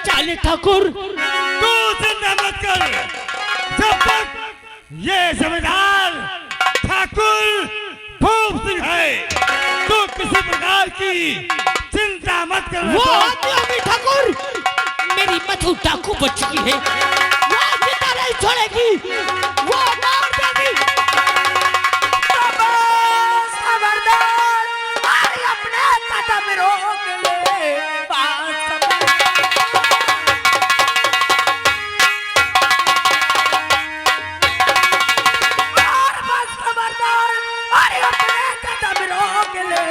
बचा ले ठाकुर। तू चिंता मत कर, जब तक ये जमींदार ठाकुर भूप सिंह है तो किसी प्रकार की चिंता मत कर। वो आदमी ठाकुर, मेरी मधु डाकू बच चुकी है, वो जिंदा नहीं छोड़ेगी, वो मार देगी। खबरदार, अरे अपने कदम रोक ले, और बस खबरदार, अरे अपने कदम रोक ले,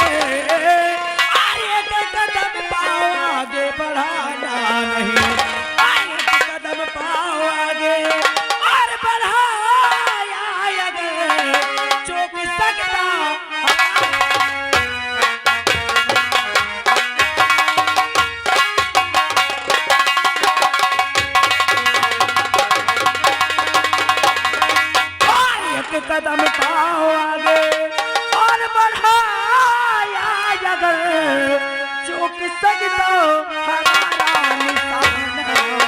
अरे एक कदम पाओ आगे बढ़ाना नहीं, अरे एक कदम पाओ आगे और बढ़ाया अगर चूक सकता। एक कदम पाओ आगे और बढ़ाया अगर चूक सकता हमारा निशाना नहीं।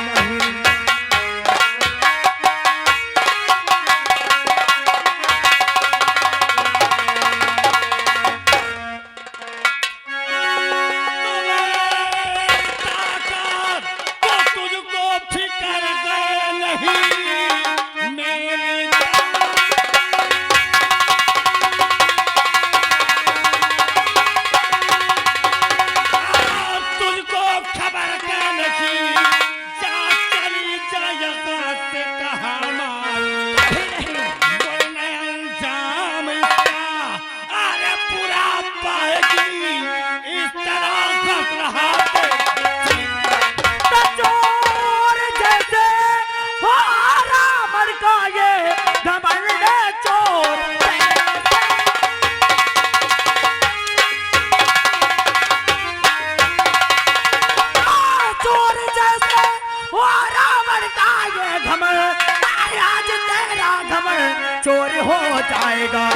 तो तुझको फिकर गए नहीं, मेरी तुझको खबर क्या नहीं, जा चली जाएगा से कहा माल बोलने अंजाम इसका, अरे पूरा पाएगी इस तरह फंस रहा चोर जैसे हो रावण का ये घमंड चोर चोर जैसे हो रावण का ये घमंड, आज तेरा घमंड चोर हो जाएगा।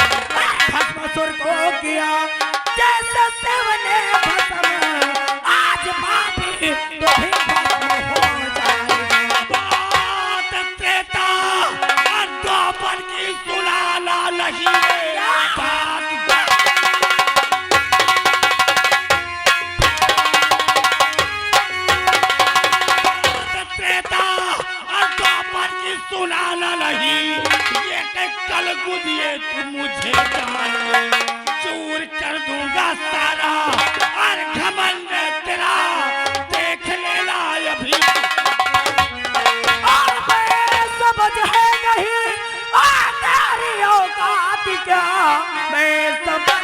भस्मासुर को किया जैसे शिव ने भस्म, आज पापी तो भी भस्म हो जाएगा। बात त्रेता और द्वापर की सुनाना नहीं है, बात त्रेता और द्वापर की सुनाना नहीं, ये कल गुदिए तू मुझे जान चूर कर दूंगा सारा, और घमंड तेरा देख लेना अभी। और मैं समझ है नहीं तेरी औकात क्या, मैं समझ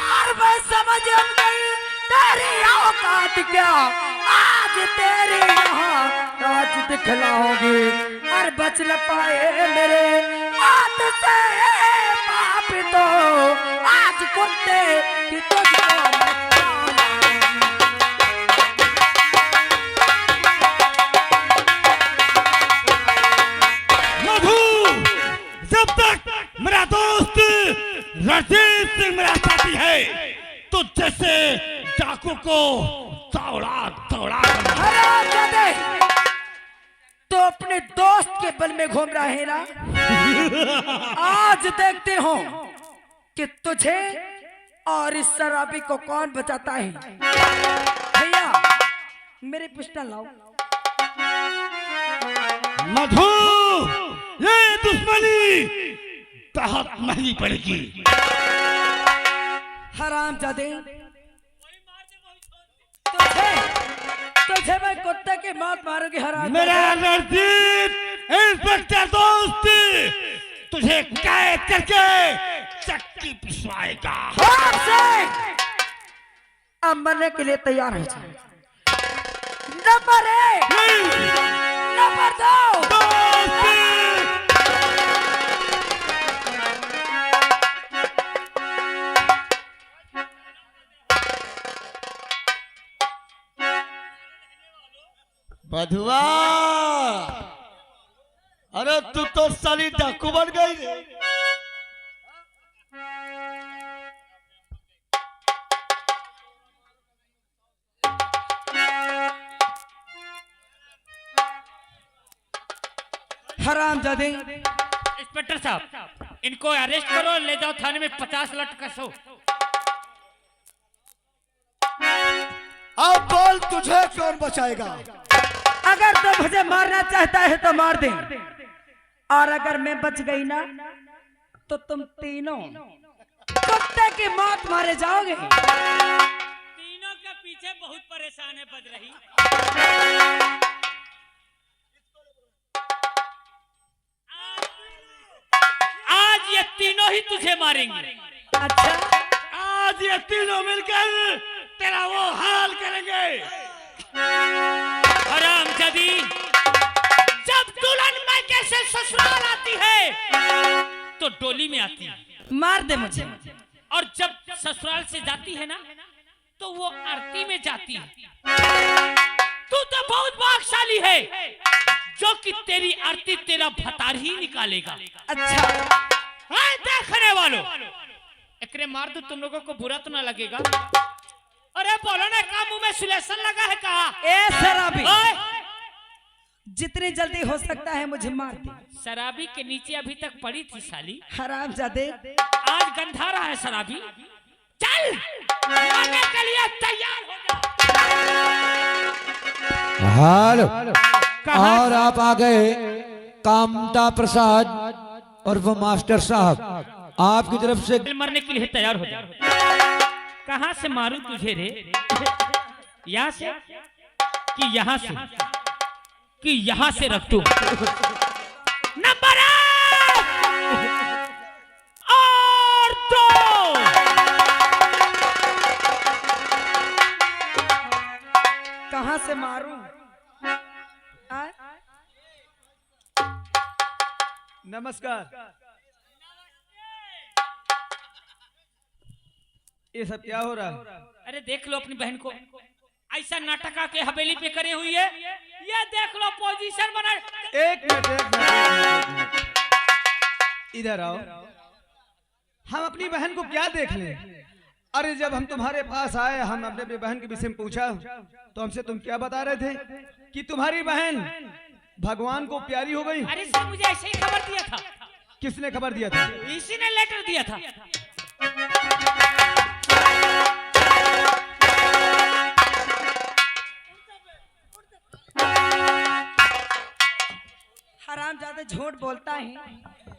और मैं समझ नहीं तेरी औकात क्या, आज तेरे यहाँ राज दिखलाओगी और बच न पाए मेरे हाथ से पाप तो आज कुत्ते की तुझको मचाना। मधु, जब तक मेरा दोस्त रणजीत सिंह मेरा साथी है तो जैसे डाकू को दौड़ा दौड़ा अरे तो अपने दोस्त के बल में घूम रहा है ना, आज देखते हो कि तुझे और इस शराबी को कौन बचाता है। भैया मेरे पिस्टल लाओ। मधु, ये दुश्मनी बहुत महंगी पड़ेगी। हरामजादे, तुझे तुझे मैं कुत्ते की मौत मारूंगी। हराम मेरा रणजीत इंस्पेक्टर दोस्त तुझे कैद करके चक्की पिसवाएगा। अब मरने के लिए तैयार हो जाए। Number 1, number 2। बधुआ, अरे तू तो साली डाकू बन गई रे। हरामजादे। इंस्पेक्टर साहब, इनको अरेस्ट करो, ले जाओ थाने में 50 लट कसो। अब बोल, तुझे कौन बचाएगा? अगर तो मुझे मारना चाहता है तो मार दे, और अगर मैं बच गई ना तो तुम तीनों कुत्ते की मौत मारे जाओगे। तीनों के पीछे बहुत परेशान है बजरही। आज ये तीनों ही तुझे मारेंगे। अच्छा, आज ये तीनों मिलकर तेरा वो हाल करेंगे। हरामजादी, जब दुल्हन मायके से ससुराल आती है तो डोली में आती है, मार दे मुझे। और जब ससुराल से जाती है ना तो वो आरती में जाती है। तू तो बहुत भाग्यशाली है जो कि तेरी आरती तेरा भतार ही निकालेगा। अच्छा, हाँ, देखने वालों, एकरे मार दो, तुम लोगों को बुरा तो ना लगेगा? अरे बोलो ना, का मुंह में सुलेशन लगा है? कहा ए शराबी, ओए! जितनी जल्दी हो सकता है मुझे मार दे। शराबी के नीचे अभी तक पड़ी थी साली, हरामजादे, आज गंधा रहा है शराबी। चल, मारने के लिए तैयार हो जा। हेलो, कहाँ? और आप आ गए कामता प्रसाद और वो मास्टर साहब, आपकी तरफ से मरने के लिए तैयार हो जा। कहाँ से मारूं तुझे रे? यहाँ से कि यहाँ से कि यहाँ से रख दूं? नंबर 1 और 2। कहाँ से मारूं? नमस्कार। ये सब क्या हो रहा है? अरे देख लो अपनी बहन को, ऐसा नाटक के हवेली पे करे हुई है। ये देख लो पोजीशन बना। एक मिनट। इधर आओ। हम अपनी बहन को क्या देख लें? अरे जब हम तुम्हारे पास आए, हम अपने बहन के विषय में पूछा तो हमसे तुम क्या बता रहे थे कि तुम्हारी बहन भगवान को प्यारी हो गई। अरे सर, मुझे ऐसे ही खबर दिया था। किसने खबर दिया था? इसी ने लेटर दिया था। हरामजादे झूठ बोलता है।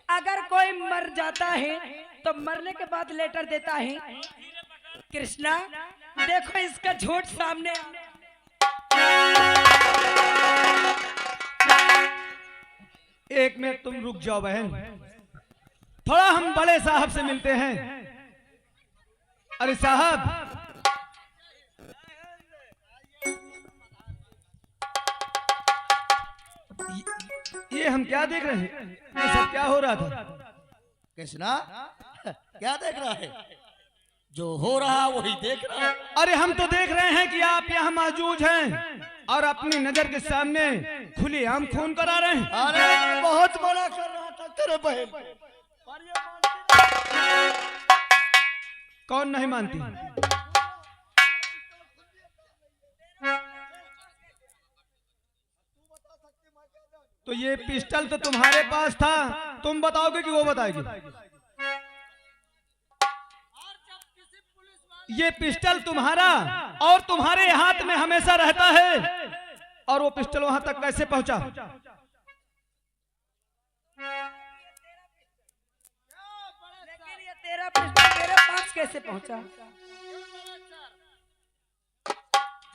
अगर कोई मर जाता है तो मरने के बाद लेटर देता है। कृष्णा, देखो इसका झूठ सामने। एक मिनट तुम रुक जाओ बहन, थोड़ा हम बड़े साहब से मिलते हैं। अरे साहब, ये हम क्या देख रहे हैं? ये सब क्या हो रहा था? कृष्णा, क्या देख रहा है? जो हो रहा वही देख रहा है। अरे हम तो देख रहे हैं कि आप यहाँ मौजूद हैं और अपनी नजर के सामने खुलेआम खून करा रहे हैं। अरे बहुत मना कर रहा था तेरे बहन, पर ये कौन नहीं मानती? तो ये पिस्टल तो तुम्हारे पास था, तुम बताओगे कि वो बताएगी? ये पिस्टल तुम्हारा और तुम्हारे हाथ में हमेशा रहता है, और वो पिस्टल वहां तक कैसे पहुंचा? लेकिन ये तेरा पिस्टल मेरे पास कैसे पहुंचा?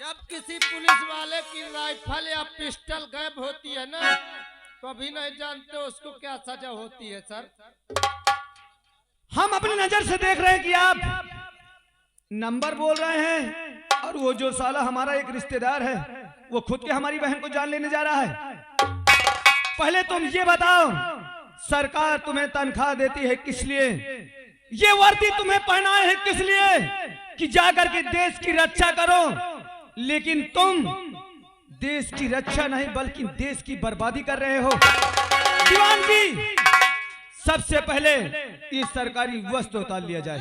जब किसी पुलिस वाले की राइफल या पिस्टल गायब होती है ना, तो अभी नहीं जानते उसको क्या सजा होती है सर। हम अपनी नजर से देख रहे हैं कि आप नंबर बोल रहे हैं, और वो जो साला हमारा एक रिश्तेदार है वो खुद के हमारी बहन को जान लेने जा रहा है। पहले तुम ये बताओ, सरकार तुम्हें तनख्वाह देती है किस लिए? ये वर्दी तुम्हें पहनाए है किस लिए? कि जाकर के देश की रक्षा करो, लेकिन तुम देश की रक्षा नहीं बल्कि देश की बर्बादी कर रहे हो। दीवान जी, सबसे पहले ये सरकारी वस्त्र उतार लिया जाए।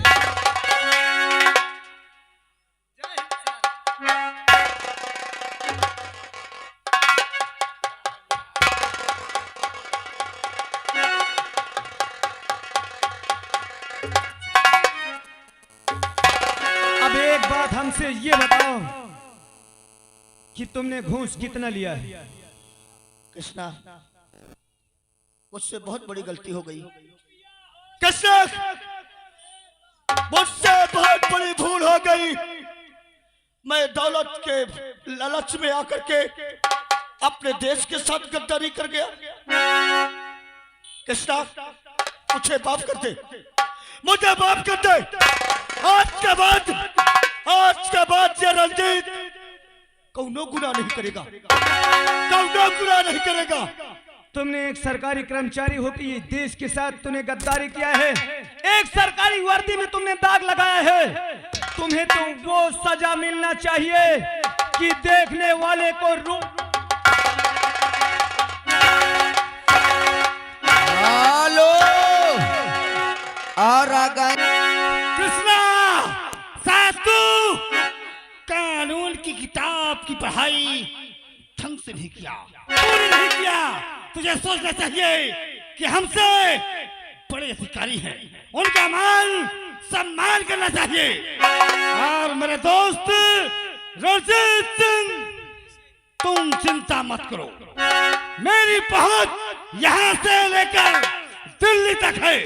एक बात हमसे ये बताओ कि तुमने घूस कितना लिया है? कृष्णा, मुझसे बहुत बड़ी गलती हो गई। कृष्ण, मुझसे बहुत बड़ी भूल हो गई। मैं दौलत के लालच में आकर के अपने देश के साथ गद्दारी कर गया। कृष्णा, मुझे माफ कर दे, मुझे माफ कर दे। आज के बाद ये रंजीत कौनो गुनाह नहीं करेगा, कौनो गुनाह नहीं करेगा। तुमने एक सरकारी कर्मचारी होकर ये देश के साथ तुमने गद्दारी किया है, एक सरकारी वर्दी में तुमने दाग लगाया है। तुम्हें तो वो सजा मिलना चाहिए कि देखने वाले को हेलो और आ गए। कृष्णा, सासू कानून की किताब की पढ़ाई ढंग से नहीं किया, पूरी नहीं किया। तुझे सोचना चाहिए कि हमसे बड़े अधिकारी हैं, उनका मान सम्मान करना चाहिए। और मेरे दोस्त रणजीत सिंह, तुम चिंता मत करो, मेरी पहुंच यहाँ से लेकर दिल्ली तक है।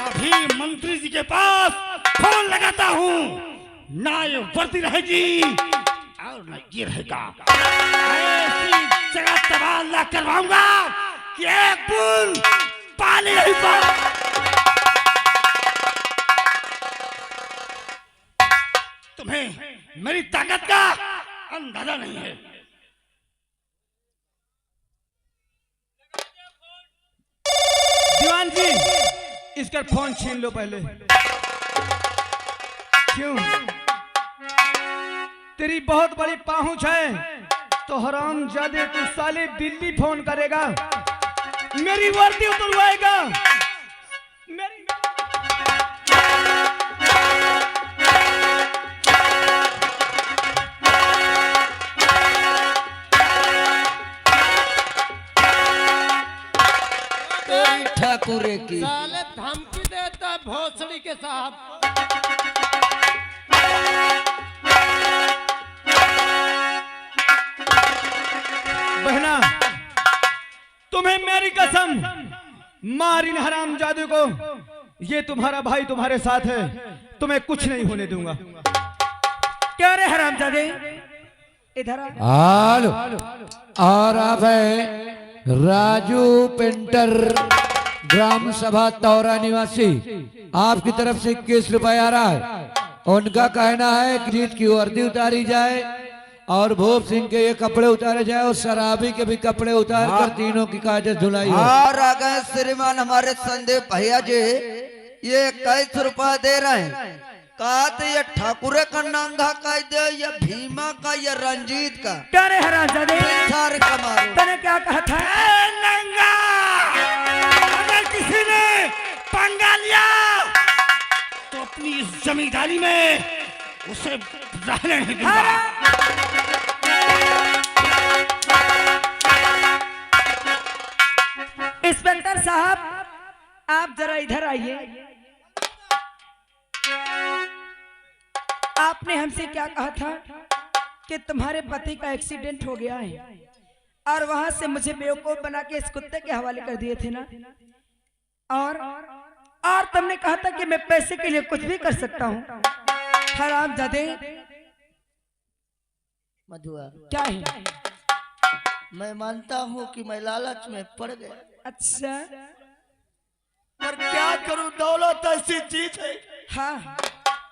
अभी मंत्री जी के पास फोन लगाता हूँ, ना ये वर्दी रहेगी और ना ये रहेगा। ऐसी जगह तबादला करवाऊंगा कि एक बूंद पानी नहीं पड़ा। तुम्हें मेरी ताकत का अंदाजा नहीं है। दीवान जी, इसका फोन छीन लो पहले। क्यों? तेरी बहुत बड़ी पहुंच है तो हरामजादे तू साले दिल्ली फोन करेगा, मेरी वर्दी उतरवाएगा। मेरी ठाकुरे की साले धमकी देता है भोसड़ी के साहब। बहना, तुम्हें मेरी कसम, मार इन हरामजादे को। ये तुम्हारा भाई तुम्हारे साथ है, तुम्हें कुछ नहीं होने दूंगा। क्या रे हरामजादे, इधर आ। हालो और आप है राजू पेंटर, ग्राम सभा तौरा निवासी। आपकी तरफ से 21 रुपए आ रहा है। उनका कहना है कि जीत की वर्दी उतारी जाए और भूप सिंह के ये कपड़े उतारे जाए और शराबी के भी कपड़े उतार कर तीनों की काजत धुलाई हो। और आ गए श्रीमान हमारे संदीप भैया जी, ये 21 रुपया दे रहे हैं। कहा तो ये ठाकुरे का नंगा का दे, या भीमा का, या रंजीत का। क्या रे हरामजादे, सारे कमारो। तूने क्या कहा था? नंगा, अगर किसी ने पंगा लिया तो अपनी इस जमींदारी में उसे रहने नहीं दूंगा। इंस्पेक्टर साहब, आप जरा इधर आइए। आपने हमसे क्या कहा था कि तुम्हारे पति का एक्सीडेंट हो गया है और वहां से मुझे बेवकूफ बना के इस कुत्ते के हवाले कर दिए थे ना। और तुमने कहा था कि मैं पैसे के लिए कुछ भी कर सकता हूँ। हरामजादे, मधुआ, क्या है? मैं मानता हूँ कि मैं लालच में पड़ गया, अच्छा, पर क्या करूं, दौलत ऐसी चीज है हाँ,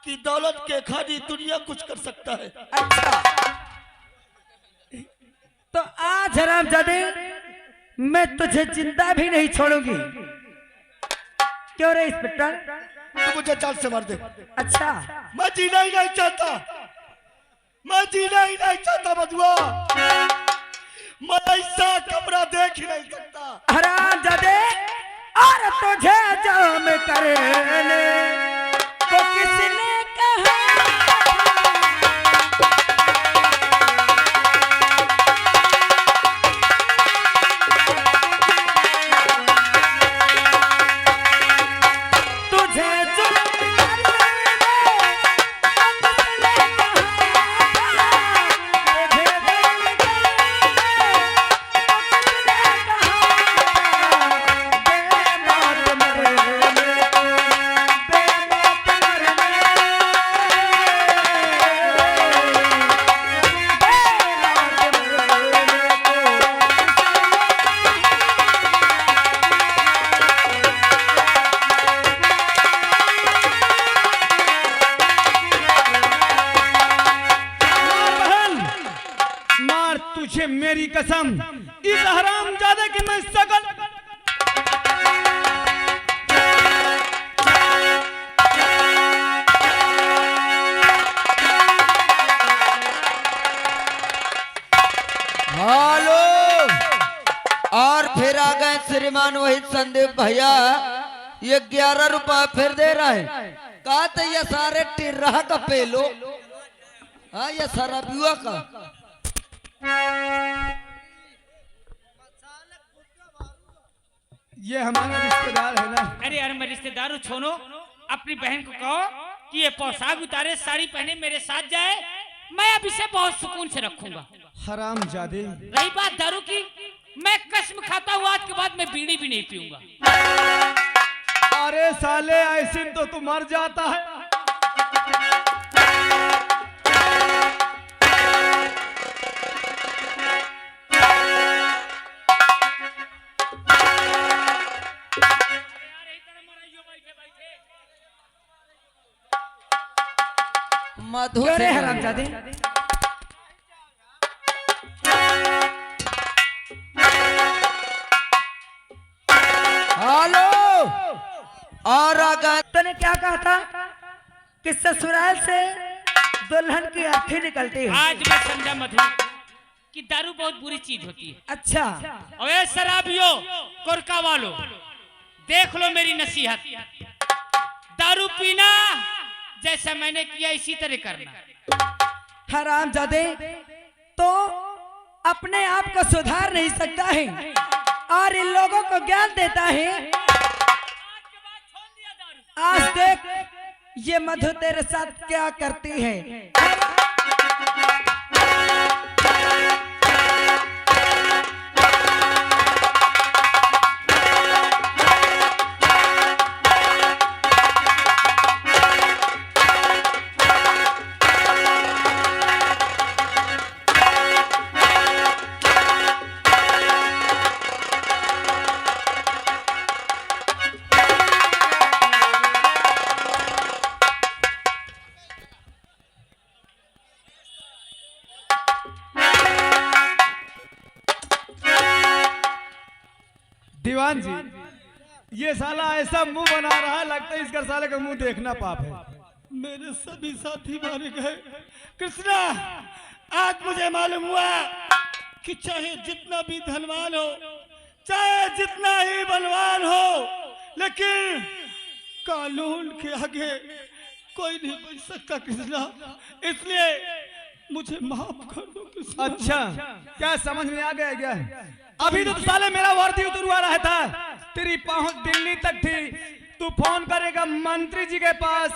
कि दौलत के खाली दुनिया कुछ कर सकता है। अच्छा। तो आज हरामजादे, मैं तुझे जिंदा भी नहीं छोड़ूंगी। क्यों रे इंस्पेक्टर? तो मुझे जान से मार दे, अच्छा, मैं जीना ही नहीं चाहता, मैं जीना ही नहीं चाहता मधुआ। मैं ऐसा कमरा देख ही नहीं सकता। हरामजादे, और तुझे जाम करने को किसने कहा? तुझे जुल्म करने को किसने तुझे मेरी कसम, इस हरामजादे की मैं शकल हेलो। और फिर आ गए श्रीमान वही संदीप भैया, ये 11 रुपया फिर दे रहा है। कहा तो ये सारे टिर्रा का पेलो, हाँ ये सारा बुआ का। ये हमारा रिश्तेदार है ना। अरे यार मैं रिश्तेदार हूँ, छोड़ो। अपनी बहन को कहो कि ये पोशाक उतारे, साड़ी पहने, मेरे साथ जाए। मैं अब इसे बहुत सुकून से रखूंगा। हरामजादे, रही बात दारू की, मैं कसम खाता हूँ आज के बाद मैं बीड़ी भी नहीं पीऊंगा। अरे साले ऐसे तो तू मर जाता है। मधु क्यों रे से हरामजादे? हेलो। और आ गए तूने क्या कहा था कि ससुराल से दुल्हन की अर्थी निकलती है? आज मैं समझा मधु कि दारू बहुत बुरी चीज होती है। अच्छा, अरे शराबियों, कोरका वालों, देख लो मेरी नसीहत। दारू पीना जैसा मैंने किया इसी तरह करना। हरामजादे तो अपने आप को सुधार नहीं सकता है और इन लोगों को ज्ञान देता है। आज देख ये मधु तेरे साथ क्या करती है। दीवान जी, ये साला ऐसा मुंह बना रहा है, लगता है इसका साले का मुंह देखना पाप है। मेरे सभी साथी मारे गए। कृष्णा, आज मुझे मालूम हुआ कि चाहे जितना भी धनवान हो, चाहे जितना ही बलवान हो, लेकिन कानून के आगे कोई नहीं बच सकता कृष्णा। इसलिए मुझे माफ कर दो कृष्णा। अच्छा, क्या समझ में आ गया क्या? अभी तो साले मेरा वर्दी उतरवा रहा था, तेरी पहुंच दिल्ली तक थी। तू फोन करेगा मंत्री जी के पास,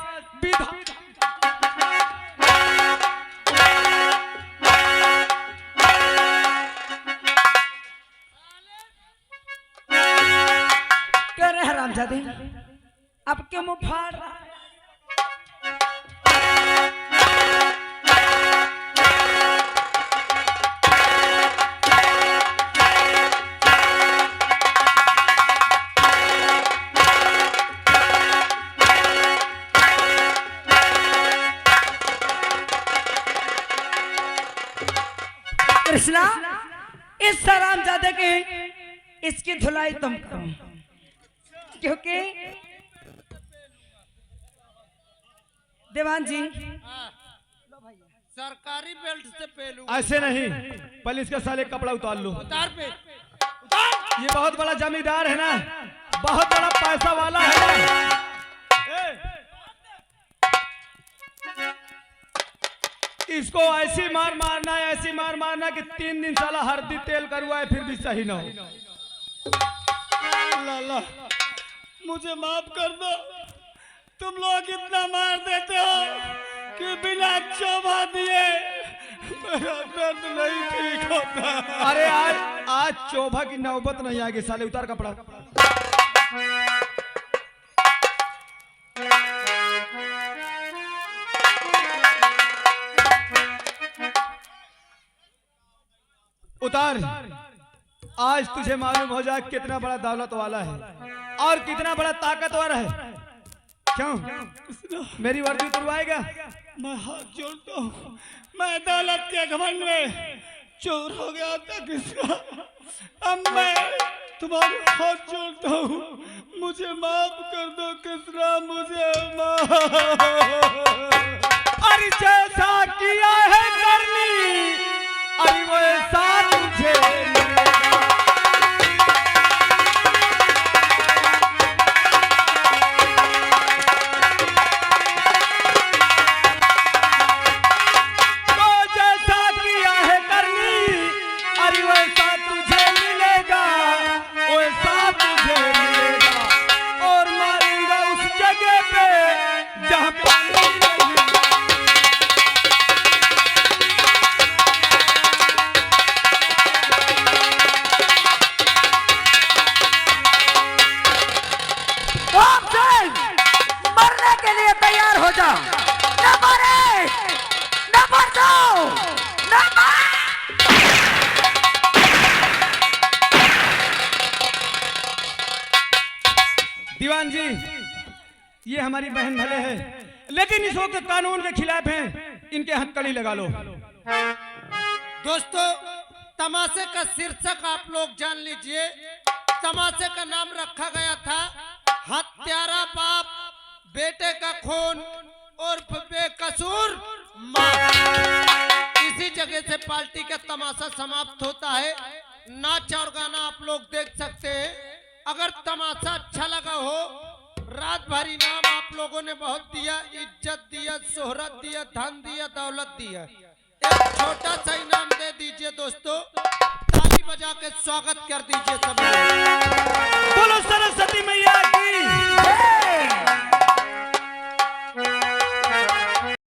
क्या रे हरामजादे, अब क्यों मुंह फाड़ रहा है? कृष्णा, इस हरामजादे की इसकी धुलाई तुम करो, क्योंकि दीवान जी सरकारी बेल्ट से पहलू ऐसे नहीं, पहले इसका साले कपड़ा उतार लो। उतार पे ये बहुत बड़ा जमींदार है ना, बहुत बड़ा पैसा वाला है ना। इसको ऐसी मार मारना है, ऐसी मार मारना कि 3 दिन साला हल्दी तेल करवाए फिर भी सही ना हो। लाला, मुझे माफ कर दो। तुम लोग इतना मार देते हो कि बिना चोभा दिए मेरा दर्द नहीं ठीक होता। अरे आज चोभा की नौबत नहीं आएगी साले, उतार कपड़ा। उतार। आज तुझे मालूम हो जाए कितना बड़ा दौलत वाला है और कितना बड़ा ताकतवर है। क्यों मेरी वर्दी उतरवाएगा? मैं हाथ जोड़ता हूँ। मैं दौलत के घमंड में चोर हो गया था कृष्णा। अब मैं तुम्हारे हाथ जोड़ता हूँ, मुझे माफ कर दो कृष्णा, मुझे माफ। अरे जैसा किया है करनी, अरे वैसा तुझे मरने के लिए तैयार हो जा। न मरे, न मर जाओ, न दीवान जी, ये हमारी बहन भले है, लेकिन इस वक्त कानून के खिलाफ हैं, इनके हथकड़ी लगा लो। दोस्तों, तमाशे का शीर्षक आप लोग जान लीजिए। तमाशे का नाम रखा गया था हत्यारा बाप, बेटे का खून और बेकसूर मां। इसी जगह से पार्टी का तमाशा समाप्त होता है। नाच और गाना आप लोग देख सकते हैं। अगर तमाशा अच्छा लगा हो, रात भर इनाम आप लोगों ने बहुत दिया, इज्जत दिया, शोहरत दिया, धन दिया, दौलत दिया। एक छोटा सा इनाम दे दीजिए दोस्तों, ताली बजा के स्वागत कर दीजिए।